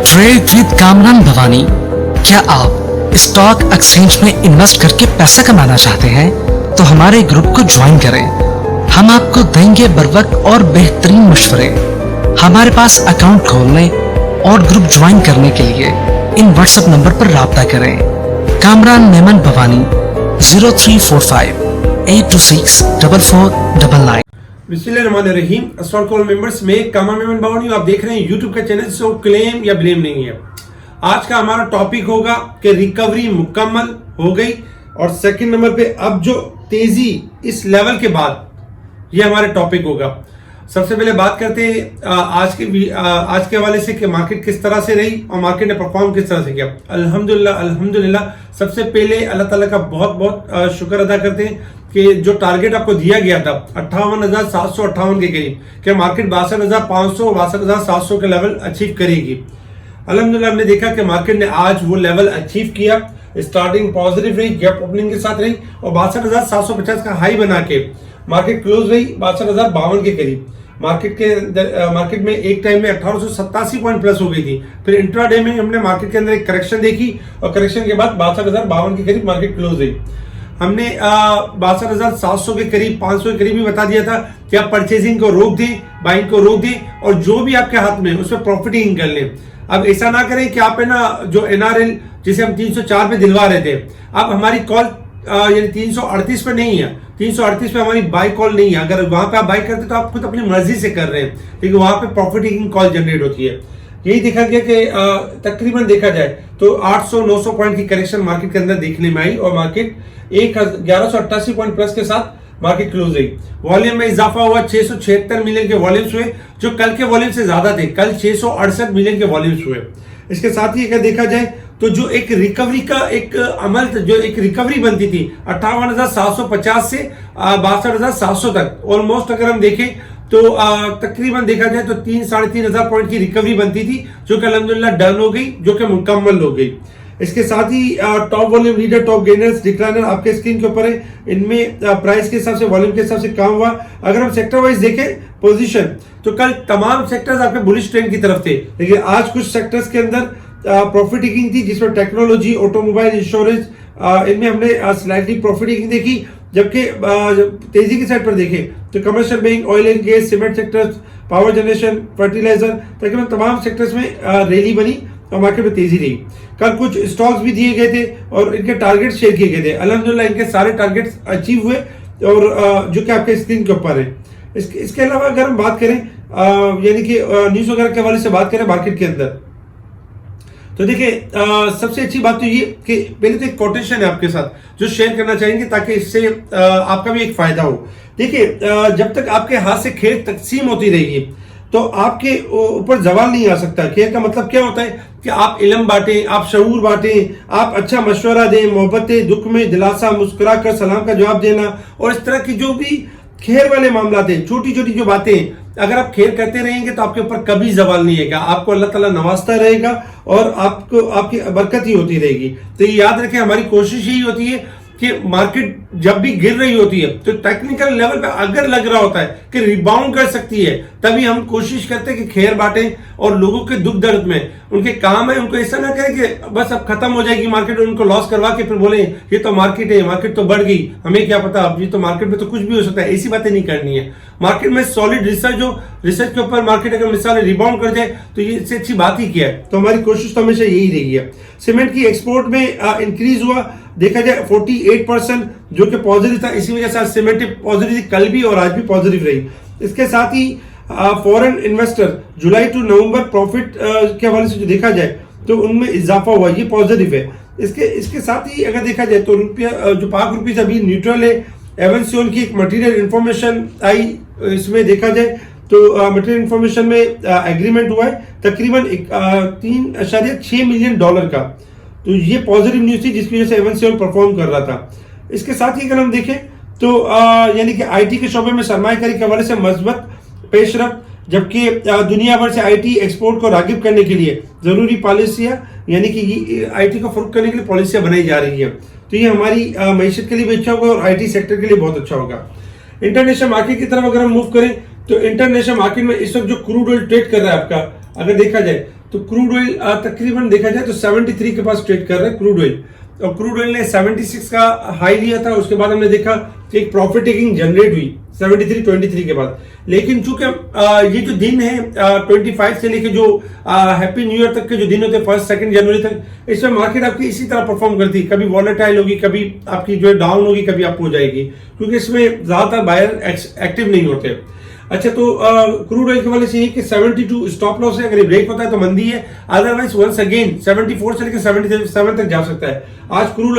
Trade with Kamran Bhavani. क्या आप stock exchange में इन्वेस्ट करके पैसा कमाना चाहते हैं तो हमारे ग्रुप को ज्वाइन करें। हम आपको देंगे बर वक्त और बेहतरीन मशवरे। हमारे पास अकाउंट खोलने और ग्रुप ज्वाइन करने के लिए इन व्हाट्सएप नंबर पर राब्ता करें। कामरान मेमन भवानी 0345 826 4499। बिस्मिल्लाहिर्रहमानिर्रहीम। अस्सलाम वालेकुम मेंबर्स, में कामरान मेमन भवानी, आप देख रहे हैं यूट्यूब का चैनल। सो क्लेम या ब्लेम नहीं है। आज का हमारा टॉपिक होगा कि रिकवरी मुकम्मल हो गई और सेकंड नंबर पे अब जो तेजी इस लेवल के बाद, ये हमारे टॉपिक होगा। सबसे पहले बात करते हैं आज के हवाले से कि मार्केट किस तरह से रही और मार्केट ने परफॉर्म किस तरह से किया। अल्हम्दुलिल्लाह सबसे पहले अल्लाह ताला का बहुत बहुत शुक्र अदा करते हैं कि जो टारगेट आपको दिया गया था 58,758 के करीब, कि मार्केट 62,500 62,700 के लेवल अचीव करेगी। अल्हम्दुलिल्लाह हमने देखा कि मार्केट ने आज वो लेवल अचीव किया। स्टार्टिंग पॉजिटिव रही, गैप ओपनिंग के साथ रही और 62,750 का हाई बना के मार्केट क्लोज रही 62,052 के करीब। मार्केट में एक टाइम में 1887 पॉइंट प्लस हो गई थी। फिर इंट्राडे में हमने मार्केट के अंदर एक करेक्शन देखी और करेक्शन के बाद 62,052 के करीब मार्केट क्लोज रही। हमने 62,700 के करीब 500 के करीब भी बता दिया था कि आप परचेजिंग को रोक दें, बाइंग को रोक दें और जो भी आपके हाथ में उसमें प्रॉफिटिंग कर लें। अब ऐसा ना करें कि आप है ना जो एनआरएल जिसे हम 304 पे दिलवा रहे थे, अब हमारी कॉल यानी 338 पे नहीं है, 338 पे हमारी बाई कॉल नहीं है। अगर वहां पे आप बाई करते तो आप खुद अपनी मर्जी से कर रहे हैं, लेकिन वहां पे प्रॉफिटिंग कॉल जनरेट होती है। यही देखा गया कि तकरीबन देखा जाए तो 800-900 पॉइंट की करेक्शन मार्केट के अंदर देखने में आई और मार्केट 1188 पॉइंट प्लस के साथ मार्केट क्लोज रही। वॉल्यूम में इजाफा हुआ, 676 मिलियन के वॉल्यूम्स हुए जो कल के वॉल्यूम से ज्यादा थे। कल 668 मिलियन के वॉल्यूम्स हुए। इसके साथ ही अगर देखा जाए तो जो एक रिकवरी का एक अमल, जो एक रिकवरी बनती थी 58,750 से 62,700 तक, ऑलमोस्ट अगर हम देखें तो तकरीबन देखा जाए तो 3-3.5 पॉइंट की रिकवरी बनती थी, जो कि अल्हम्दुलिल्लाह डन हो गई, जो कि मुकम्मल हो गई। इसके साथ ही top volume leader, top gainers, decliner आपके स्क्रीन के ऊपर है। इनमें प्राइस के हिसाब से, वॉल्यूम के हिसाब से काम हुआ। अगर हम सेक्टर वाइज देखें पोजीशन, तो कल तमाम सेक्टर्स आपके बुलिश ट्रेंड की तरफ थे, लेकिन आज कुछ सेक्टर्स के अंदर प्रॉफिट टेकिंग थी, जिसमें टेक्नोलॉजी, ऑटोमोबाइल, इंश्योरेंस, इनमें हमने स्लाइटली प्रॉफिट टेकिंग देखी। जबकि तेजी की साइड पर देखें तो commercial bank, oil and gas, cement sectors, power generation, fertilizer, तकरीबन तमाम सेक्टर्स में रैली बनी और मार्केट में तेजी रही। कल कुछ स्टॉक्स भी दिए गए थे और इनके टारगेट शेयर किए गए थे। अल्हम्दुलिल्लाह इनके सारे टारगेट्स अचीव हुए और जो कि आपके स्क्रीन के ऊपर है। इसके अलावा अगर हम बात करें यानी कि न्यूज वगैरह के हवाले से बात करें मार्केट के अंदर, तो देखिए सबसे अच्छी बात तो ये कि पहले तो एक कोटेशन है आपके साथ जो शेयर करना चाहेंगे ताकि इससे आपका भी एक फायदा हो। देखिए जब तक आपके हाथ से खेल तकसीम होती रहेगी तो आपके ऊपर जवाल नहीं आ सकता। खेल का मतलब क्या होता है कि आप इल्म बांटें, आप शऊर बांटें, आप अच्छा मशवरा दें, मोहब्बतें, दुख में दिलासा, मुस्कुरा कर सलाम का जवाब देना और इस तरह की जो भी खेल वाले मामला थे, छोटी छोटी जो बातें, अगर आप खेल करते रहेंगे तो आपके ऊपर कभी जवाल नहीं आएगा। आपको अल्लाह ताला नवाजता रहेगा और आपको आपकी बरकत ही होती रहेगी। तो ये याद रखें, हमारी कोशिश यही होती है कि मार्केट जब भी गिर रही होती है तो टेक्निकल लेवल पे अगर लग रहा होता है कि रिबाउंड कर सकती है, तभी हम कोशिश करते हैं कि खैर बांटें और लोगों के दुख दर्द में उनके काम है, उनको ऐसा ना करें कि बस अब खत्म हो जाएगी मार्केट, उनको लॉस करवा के फिर बोले ये तो मार्केट है, मार्केट तो बढ़ गई, हमें क्या पता, अब ये तो मार्केट में तो कुछ भी हो सकता है। ऐसी बातें नहीं करनी है। मार्केट में सॉलिड रिसर्च के ऊपर मार्केट अगर मिसाल रिबाउंड कर जाए तो ये इससे अच्छी बात ही क्या है। तो हमारी कोशिश तो हमेशा यही रही है। सीमेंट की एक्सपोर्ट में इंक्रीज हुआ, देखा जाए 48%, जो कि पॉजिटिव था। इसी वजह से आज सीमेंट पॉजिटिव थी, कल भी और आज भी पॉजिटिव रही। इसके साथ ही foreign investor July to November profit के हवाले से जो देखा जाए तो उनमें इजाफा हुआ, ये पॉजिटिव है। इसके साथ ही अगर देखा जाए तो रुपया जो पाक रुपीज अभी न्यूट्रल है। एवंसियोन की एक मटेरियल इंफॉर्मेशन आई, इसमें देखा जाए तो मटेरियल इंफॉर्मेशन में एग्रीमेंट हुआ है तकरीबन $3.6 मिलियन का। तो ये पॉजिटिव न्यूज थी जिसकी वजह से एवंसियोन परफॉर्म कर रहा था। इसके साथ ही अगर हम देखें तो यानी कि आईटी के शोबे में सरमायाकारी के हवाले से मजबूत पेशरफ, जबकि दुनिया भर से आईटी एक्सपोर्ट को रागिब करने के लिए जरूरी पॉलिसियां, यानी कि आईटी को फरोख्त करने के लिए पॉलिसियां बनाई जा रही है। तो ये हमारी मैशत के लिए भी अच्छा होगा और आईटी सेक्टर के लिए बहुत अच्छा होगा। इंटरनेशनल मार्केट की तरफ अगर हम मूव करें तो इंटरनेशनल मार्केट में इस वक्त जो क्रूड ऑयल ट्रेड कर रहा है आपका, अगर देखा जाए तो क्रूड ऑयल तकरीबन देखा जाए तो 73 के पास ट्रेड कर रहे हैं क्रूड ऑयल, और क्रूड ऑयल ने 76 का हाई लिया था। उसके बाद हमने देखा कि एक प्रॉफिट टेकिंग जनरेट हुई 73-23 के बाद। लेकिन चूंकि ये जो दिन है 25 से लेके जो हैप्पी न्यू ईयर तक के जो दिन होते हैं 1-2 जनवरी तक, इसमें मार्केट आपकी इसी तरह परफॉर्म करती है, कभी वॉलेटाइल होगी, कभी आपकी जो है डाउन होगी, कभी अप हो जाएगी, क्योंकि इसमें ज्यादातर बायर एक्टिव नहीं होते। अच्छा, तो क्रूड ऑयल के वाले से ये कि 72 स्टॉप लॉस है, अगर ये ब्रेक होता है तो मंदी है, अदरवाइज वंस अगेन 74 से लेकर 77 तक जा सकता है। आज क्रूड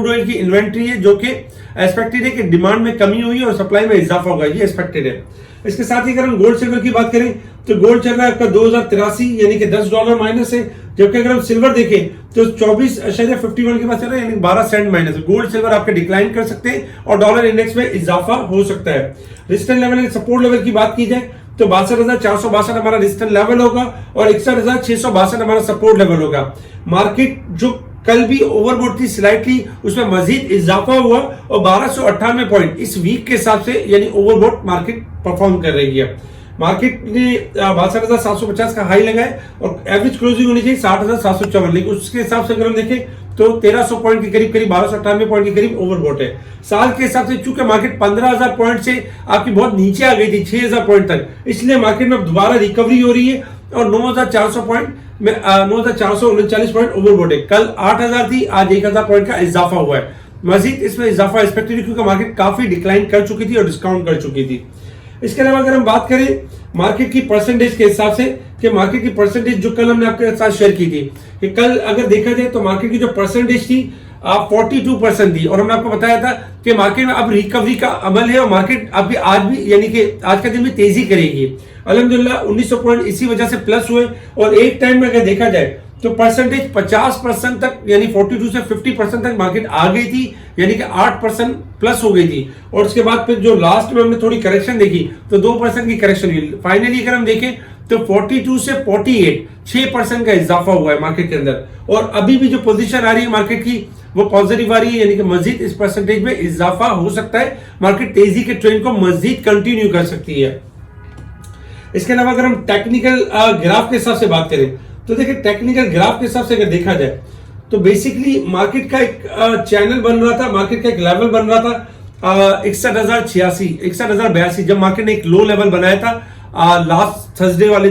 ऑयल की इन्वेंट्री है जो कि एक्सपेक्टेड है कि डिमांड में कमी हुई है और सप्लाई में इजाफा होगा, ये एक्सपेक्टेड है। इसके साथ ही अगर हम गोल्ड सिल्वर की बात करें तो गोल्ड चल रहा है आपका 2083 यानी कि $10 माइनस है, जबकि अगर हम सिल्वर देखें तो 24.51 के पास चल रहा है, यानी 12 सेंट माइनस है। गोल्ड सिल्वर आपके डिक्लाइन कर सकते हैं और डॉलर इंडेक्स में इजाफा हो सकता है। रेजिस्टेंस लेवल, सपोर्ट लेवल की बात की जाए तो 62,462 हमारा रेजिस्टेंस लेवल होगा और 61,662 हमारा सपोर्ट लेवल होगा। मार्केट जो कल भी ओवरबोट थी स्लाइटली, उसमें मजीद इजाफा हुआ और 1298 पॉइंट इस वीक के हिसाब से यानी ओवरबोट मार्केट परफॉर्म कर रही है। मार्केट ने 62,750 का हाई लगाया और एवरेज क्लोजिंग होनी चाहिए 60,754, लेकिन उसके हिसाब से अगर हम देखें तो 1300 पॉइंट के करीब 1298 पॉइंट के करीब ओवरबोट है। साल के हिसाब से चूंकि मार्केट 15,000 पॉइंट से आपकी बहुत नीचे आ गई थी 6,000 पॉइंट तक, इसलिए मार्केट में दोबारा रिकवरी हो रही है और 9,400 पॉइंट में 9,439 पॉइंट ओवरबोट है। कल 8,000 थी, आज 1,000 पॉइंट का इजाफा हुआ है। मजीद इसमें इजाफा एक्सपेक्टेड है क्योंकि मार्केट काफी डिक्लाइन कर चुकी थी और डिस्काउंट कर चुकी थी। इसके अलावा अगर हम बात करें मार्केट की परसेंटेज के हिसाब से कि मार्केट की परसेंटेज जो कल हमने आपके साथ शेयर की थी कि कल अगर देखा जाए तो मार्केट की जो परसेंटेज थी 42% थी और हमने आपको बताया था कि मार्केट में अब रिकवरी का अमल है और मार्केट अभी आज भी यानी कि आज का दिन भी तेजी करेगी। अल्हम्दुलिल्लाह 1900 पॉइंट इसी वजह से प्लस हुए और एक टाइम में अगर देखा जाए तो परसेंटेज 50% तक यानी 42 से 50% तक मार्केट आ गई थी, यानी कि 8% प्लस हो गई थी। और उसके बाद फिर जो लास्ट में हमने थोड़ी करेक्शन देखी तो 2% की करेक्शन हुई। फाइनली अगर हम देखें तो 42 से 48 6% का इजाफा हुआ है मार्केट के अंदर और अभी भी जो पोजीशन आ रही है मार्केट की वो पॉजिटिव आ रही है, यानी कि मजीद इस परसेंटेज में इजाफा हो सकता है। मार्केट तेजी के ट्रेंड को मजीद कंटिन्यू कर सकती है। इसके अलावा अगर हम टेक्निकल ग्राफ के हिसाब से बात करें तो देखिए टेक्निकल ग्राफ के हिसाब से अगर देखा जाए तो बेसिकली मार्केट का एक चैनल बन रहा था, मार्केट का एक लेवल बन रहा था 61,086 61,082 जब मार्केट ने एक लो लेवल बनाया था लास्ट थर्सडे वाले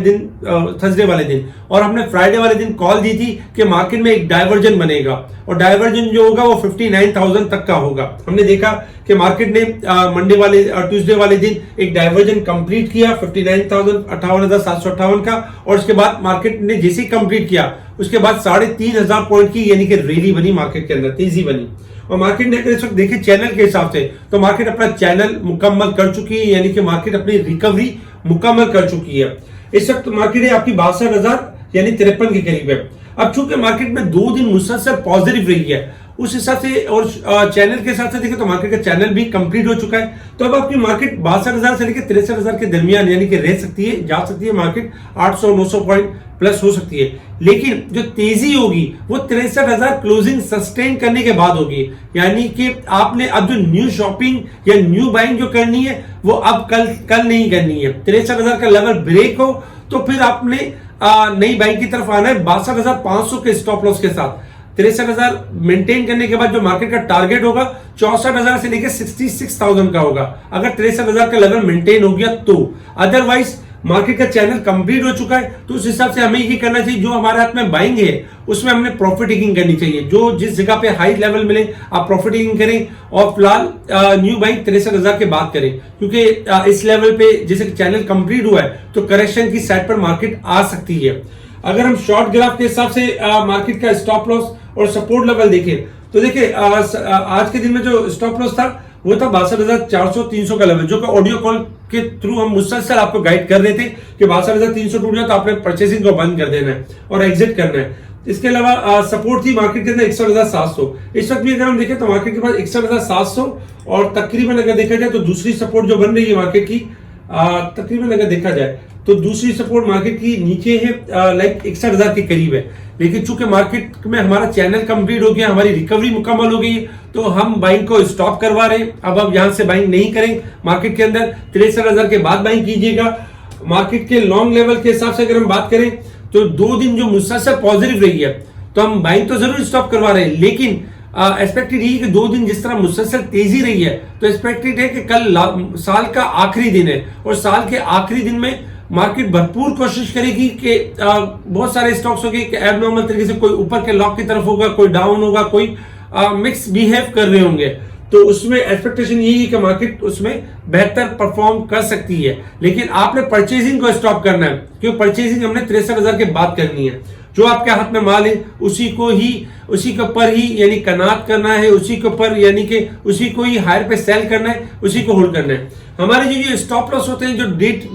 दिन और हमने फ्राइडे वाले दिन कॉल दी थी कि मार्केट में एक डाइवर्जन बनेगा और डाइवर्जन जो होगा वो 59,000 तक का होगा। हमने देखा कि मार्केट ने ट्यूसडे वाले दिन एक डाइवर्जन कंप्लीट किया 58,758 का और उसके बाद मार्केट ने जैसे ही कंप्लीट किया उसके बाद 3,500 पॉइंट की यानी कि रैली बनी, मार्केट के अंदर तेजी बनी। और मार्केट ने अगर इस वक्त देखे चैनल के हिसाब से तो मार्केट अपना चैनल मुकम्मल कर चुकी है, यानी कि मार्केट अपनी रिकवरी मुकम्मल कर चुकी है। इस वक्त मार्केट है आपकी 62,000 यानी 53 के करीब है। अब चूंकि मार्केट में 2 दिन मुसलसल पॉजिटिव रही है उस हिसाब से और चैनल के हिसाब से देखें तो मार्केट का चैनल भी कंप्लीट हो चुका है। तो अब आपकी मार्केट 62,000 से लेकर 63,000 के दरमियान यानी कि रह सकती है, जा सकती है। मार्केट 800-900 पॉइंट प्लस हो सकती है, लेकिन जो तेजी होगी वो 63,000 क्लोजिंग सस्टेन करने के बाद होगी। यानी कि आपने अब जो न्यू शॉपिंग या न्यू बाइंग जो करनी है वो अब कल नहीं करनी है। 63,000 का लेवल ब्रेक हो तो फिर आपने नई बाइंग की तरफ आना है 62,500 के स्टॉप लॉस के साथ। 63,000 मेंटेन करने के बाद जो मार्केट का टारगेट होगा 64,000 से लेकर 66,000 का होगा, अगर 63,000 का लेवल मेंटेन हो गया तो। अदरवाइज मार्केट का चैनल कंप्लीट हो चुका है तो उस हिसाब से हमें ये करना चाहिए, जो हमारे हाथ में बाइंग है उसमें हमने प्रॉफिट टेकिंग करनी चाहिए। जो जिस जगह पे हाई लेवल मिले आप प्रॉफिट टेकिंग करें और फिलहाल न्यू बाइंग 63,000 के बाद करें, क्योंकि इस लेवल पे जैसे चैनल कंप्लीट हुआ है तो करेक्शन की साइड पर मार्केट आ सकती है। अगर हम शॉर्ट ग्राफ के हिसाब से मार्केट का स्टॉप लॉस और सपोर्ट लेवल देखें तो देखिए आज के दिन में जो स्टॉप लॉस था वो था 62,400-300 का लेवल, जो कि ऑडियो कॉल के थ्रू हम मुसलसल आपको गाइड कर रहे थे कि 62,300 टूट जाए तो आपने परचेसिंग को बंद कर देना है और एग्जिट करना है। इसके अलावा सपोर्ट थी मार्केट के अंदर 61,700। इस वक्त भी अगर हम देखें तो मार्केट के पास 61,700 और तकरीबन अगर देखा जाए तो दूसरी सपोर्ट जो बन रही है मार्केट की तकरीबन अगर देखा जाए तो दूसरी सपोर्ट मार्केट की नीचे है लाइक 61,000 के करीब है। लेकिन चूंकि मार्केट में हमारा चैनल कंप्लीट हो गया, हमारी रिकवरी मुकम्मल हो गई तो हम बाइंग को स्टॉप करवा रहे हैं। अब यहां से बाइंग नहीं करें, मार्केट के अंदर 63,000 के बाद बाइंग कीजिएगा। मार्केट के लॉन्ग लेवल के हिसाब से अगर हम बात करें तो 2 दिन जो मुसलसल पॉजिटिव रही है, तो हम बाइंग तो जरूर स्टॉप करवा रहे हैं, लेकिन एक्सपेक्टेड यही कि 2 दिन जिस तरह मुसलसल तेजी रही है, तो एक्सपेक्टेड है कि कल साल का आखिरी दिन है, और साल के आखिरी दिन में मार्केट भरपूर कोशिश करेगी कि बहुत सारे स्टॉक्स होंगे कि एबनॉर्मल तरीके से, कोई ऊपर के लॉक की तरफ होगा, कोई डाउन होगा, कोई मिक्स बिहेव कर रहे होंगे, तो उसमें एक्सपेक्टेशन यही है कि मार्केट उसमें बेहतर परफॉर्म कर सकती है। लेकिन आपने परचेजिंग को स्टॉप करना है, क्योंकि परचेजिंग हमने 63,000 के बाद करनी है। जो आपके हाथ में माल है उसी के ऊपर ही यानी कनात करना है, उसी के ऊपर यानी कि उसी को ही हायर पे सेल करना है, उसी को होल्ड करना है। हमारे जो स्टॉप लॉस होते हैं, जो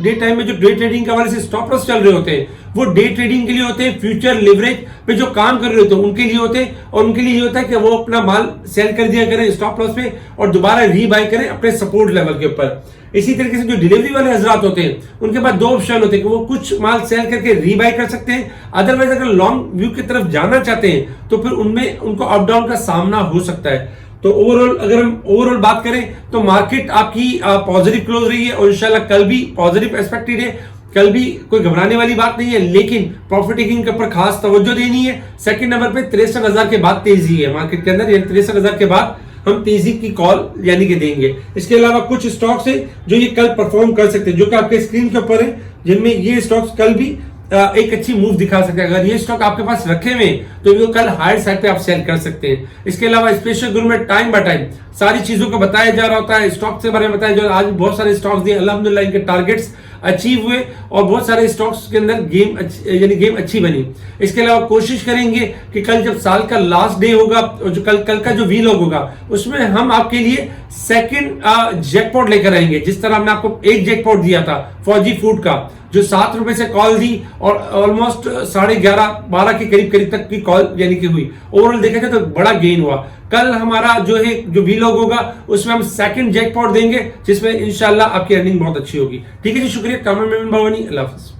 डे टाइम में जो डे ट्रेडिंग के हमारे से स्टॉप लॉस चल रहे होते हैं, वो डे ट्रेडिंग के लिए होते हैं, फ्यूचर लिवरेज पे जो काम कर रहे होते हैं उनके लिए होते हैं, और उनके लिए ये होता है कि वो अपना माल सेल कर दिया करें स्टॉप लॉस पे और दोबारा रीबाई करें अपने सपोर्ट लेवल के ऊपर। इसी तरीके से जो डिलीवरी वाले हजरात होते हैं उनके पास 2 ऑप्शन होते हैं कि वो कुछ माल सेल करके रीबाई कर सकते हैं, अदरवाइज अगर लॉन्ग व्यू की तरफ जाना चाहते हैं तो फिर उनमें उनको अप डाउन का सामना हो सकता है। तो ओवरऑल अगर हम ओवरऑल बात करें तो मार्केट आपकी पॉजिटिव क्लोज रही है, और इंशाल्लाह कल भी पॉजिटिव एक्सपेक्टेड है, कल भी कोई घबराने वाली बात नहीं है, लेकिन प्रॉफिट टेकिंग के ऊपर खास तवज्जो देनी है। सेकंड नंबर पे 63,000 के बाद तेजी है मार्केट के अंदर, यानी 63,000 के बाद हम तेजी की कॉल यानी कि देंगे। इसके अलावा कुछ स्टॉक्स है जो ये कल परफॉर्म कर सकते हैं, जो कि आपके स्क्रीन के ऊपर है, जिनमें ये स्टॉक्स कल भी एक अच्छी मूव दिखा सकते हैं। अगर ये स्टॉक आपके पास रखे हुए तो वो कल हायर साइड पे आप सेल कर सकते हैं। इसके अलावा स्पेशल ग्रुप में टाइम बाय टाइम सारी चीजों को बताया जा रहा होता है, स्टॉक के बारे में बताया जा रहा है। आज बहुत सारे स्टॉक्स दिए, अल्हम्दुलिल्लाह इनके टारगेट्स अचीव हुए, और बहुत सारे स्टॉक्स के अंदर गेम अच्छी बनी। इसके अलावा कोशिश करेंगे कि कल जब साल का लास्ट डे होगा, जो कल का जो वीलॉग होगा, उसमें हम आपके लिए सेकंड जैकपॉट लेकर आएंगे। जिस तरह हमने आपको एक जैकपॉट दिया था फौजी फूड का, जो 7 रुपए से कॉल दी और ऑलमोस्ट 11:30-12 के करीब तक की कॉल यानी कि हुई। ओवरऑल देखा जाए तो बड़ा गेन हुआ। कल हमारा जो वीलॉग होगा उसमें हम सेकंड जैकपॉट देंगे, जिसमें इंशाल्लाह आपकी अर्निंग बहुत अच्छी होगी। ठीक है जी, शुक्रिया। कामरान मेमन भवानी, अल्लाह हाफिज़।